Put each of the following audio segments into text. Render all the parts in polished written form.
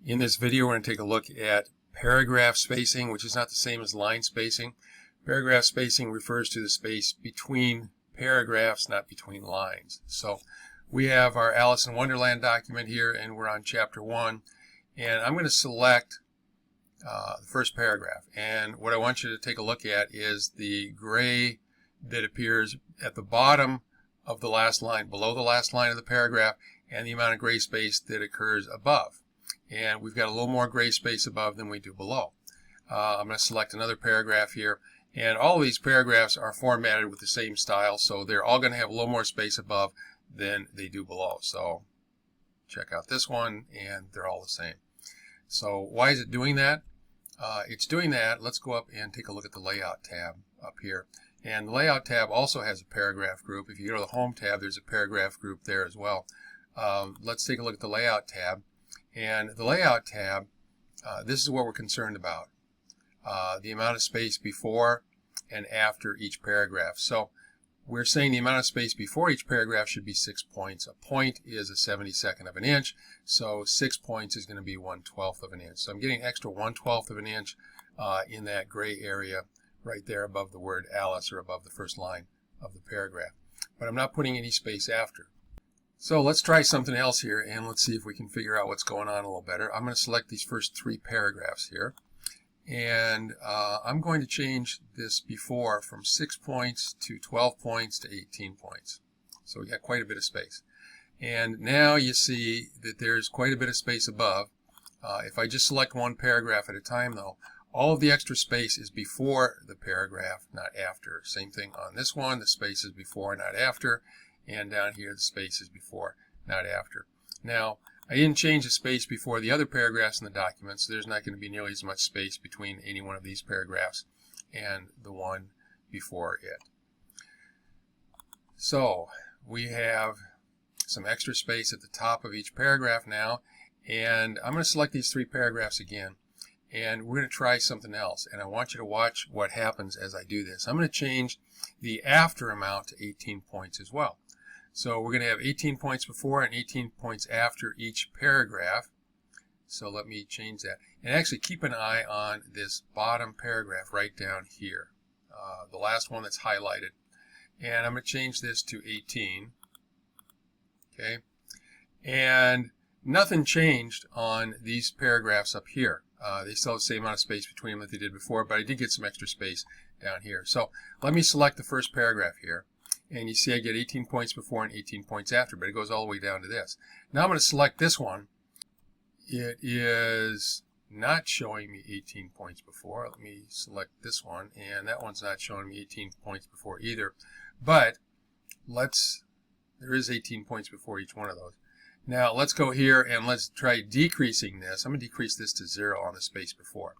In this video, we're going to take a look at paragraph spacing, which is not the same as line spacing. Paragraph spacing refers to the space between paragraphs, not between lines. So we have our Alice in Wonderland document here, and we're on chapter 1. And I'm going to select the first paragraph. And what I want you to take a look at is the gray that appears at the bottom of the last line, below the last line of the paragraph, and the amount of gray space that occurs above. And we've got a little more gray space above than we do below. I'm going to select another paragraph here, and all of these paragraphs are formatted with the same style, so they're all going to have a little more space above than they do below. So check out this one, and they're all the same. So why is it doing that? It's doing that. Let's go up and take a look at the Layout tab up here. And the Layout tab also has a paragraph group. If you go to the Home tab, there's a paragraph group there as well. Let's take a look at the Layout tab. And the Layout tab, this is what we're concerned about. The amount of space before and after each paragraph. So we're saying the amount of space before each paragraph should be 6 points. A point is a 72nd of an inch, so 6 points is going to be 1/12 of an inch. So I'm getting extra 1/12 of an inch in that gray area right there above the word Alice, or above the first line of the paragraph. But I'm not putting any space after. So let's try something else here, and let's see if we can figure out what's going on a little better. I'm going to select these first 3 paragraphs here, and I'm going to change this before from 6 points to 12 points to 18 points. So we got quite a bit of space. And now you see that there's quite a bit of space above. If I just select one paragraph at a time, though, all of the extra space is before the paragraph, not after. Same thing on this one, the space is before, not after. And down here, the space is before, not after. Now, I didn't change the space before the other paragraphs in the document, so there's not going to be nearly as much space between any one of these paragraphs and the one before it. So, we have some extra space at the top of each paragraph now, and I'm going to select these 3 paragraphs again, and we're going to try something else, and I want you to watch what happens as I do this. I'm going to change the after amount to 18 points as well. So we're going to have 18 points before and 18 points after each paragraph. So let me change that. And actually keep an eye on this bottom paragraph right down here. The last one that's highlighted. And I'm going to change this to 18. Okay. And nothing changed on these paragraphs up here. They still have the same amount of space between them that they did before, but I did get some extra space down here. So let me select the first paragraph here. And you see I get 18 points before and 18 points after, but it goes all the way down to this. Now I'm going to select this one. It is not showing me 18 points before. Let me select this one, and that one's not showing me 18 points before either. But there is 18 points before each one of those. Now let's go here and let's try decreasing this. I'm going to decrease this to 0 on the space before.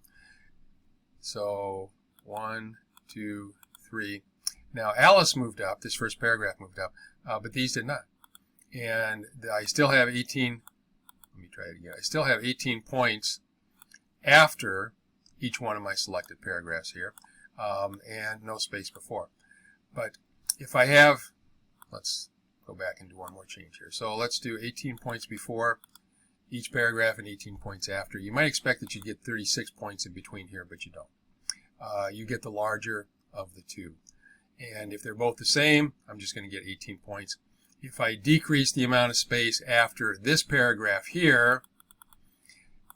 So 1, 2, 3. Now Alice moved up, this first paragraph moved up, but these did not. And I still have 18, let me try it again. I still have 18 points after each one of my selected paragraphs here, and no space before. But if I have, let's go back and do one more change here. So let's do 18 points before each paragraph and 18 points after. You might expect that you get 36 points in between here, but you don't. You get the larger of the two. And if they're both the same, I'm just going to get 18 points. If I decrease the amount of space after this paragraph here,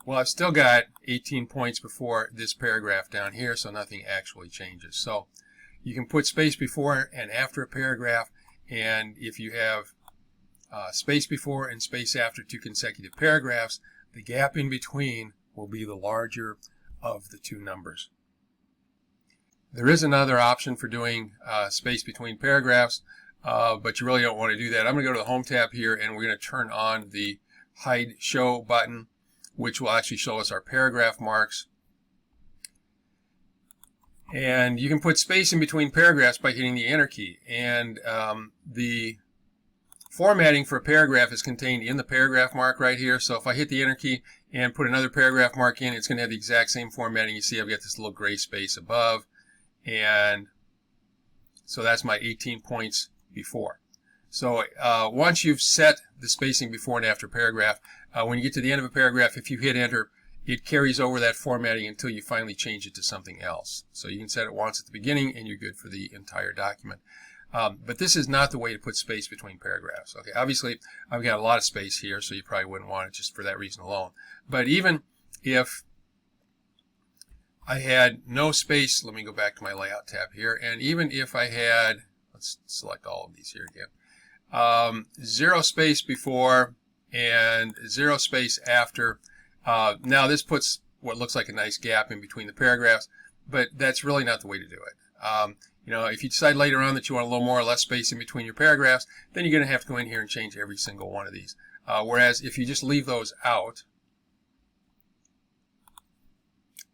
well, I've still got 18 points before this paragraph down here, so nothing actually changes. So you can put space before and after a paragraph, and if you have space before and space after 2 consecutive paragraphs, the gap in between will be the larger of the 2 numbers. There is another option for doing space between paragraphs, but you really don't want to do that. I'm going to go to the Home tab here, and we're going to turn on the Hide Show button, which will actually show us our paragraph marks. And you can put space in between paragraphs by hitting the Enter key. And the formatting for a paragraph is contained in the paragraph mark right here. So if I hit the Enter key and put another paragraph mark in, it's going to have the exact same formatting. You see I've got this little gray space above. And so that's my 18 points before. So once you've set the spacing before and after paragraph, when you get to the end of a paragraph, if you hit enter, it carries over that formatting until you finally change it to something else. So you can set it once at the beginning and you're good for the entire document. But this is not the way to put space between paragraphs. Okay, obviously I've got a lot of space here, so you probably wouldn't want it just for that reason alone. But even if I had no space, let me go back to my layout tab here, and even if I had, let's select all of these here again, 0 space before and 0 space after. Now this puts what looks like a nice gap in between the paragraphs, but that's really not the way to do it. You know, if you decide later on that you want a little more or less space in between your paragraphs, then you're going to have to go in here and change every single one of these. Whereas if you just leave those out,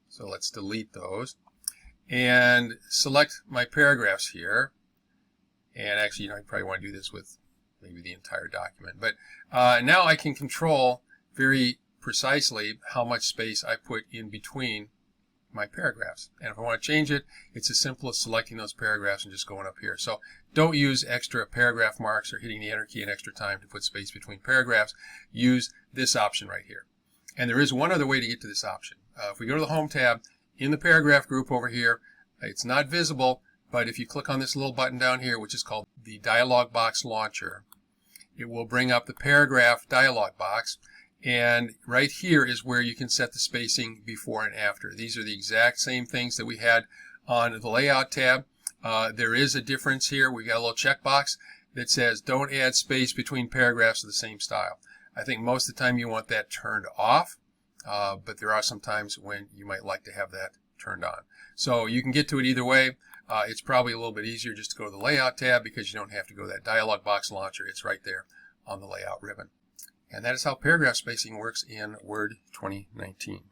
so let's delete those and select my paragraphs here. And actually, you know, I probably want to do this with maybe the entire document. But now I can control very precisely how much space I put in between my paragraphs. And if I want to change it, it's as simple as selecting those paragraphs and just going up here. So don't use extra paragraph marks or hitting the enter key an extra time to put space between paragraphs. Use this option right here. And there is one other way to get to this option. If we go to the Home tab, in the paragraph group over here, it's not visible, but if you click on this little button down here, which is called the Dialog Box Launcher, it will bring up the paragraph dialog box. And right here is where you can set the spacing before and after. These are the exact same things that we had on the Layout tab. There is a difference here. We got a little checkbox that says don't add space between paragraphs of the same style. I think most of the time you want that turned off, but there are some times when you might like to have that turned on. So you can get to it either way. It's probably a little bit easier just to go to the Layout tab because you don't have to go to that Dialog Box Launcher. It's right there on the Layout ribbon. And that is how paragraph spacing works in Word 2019.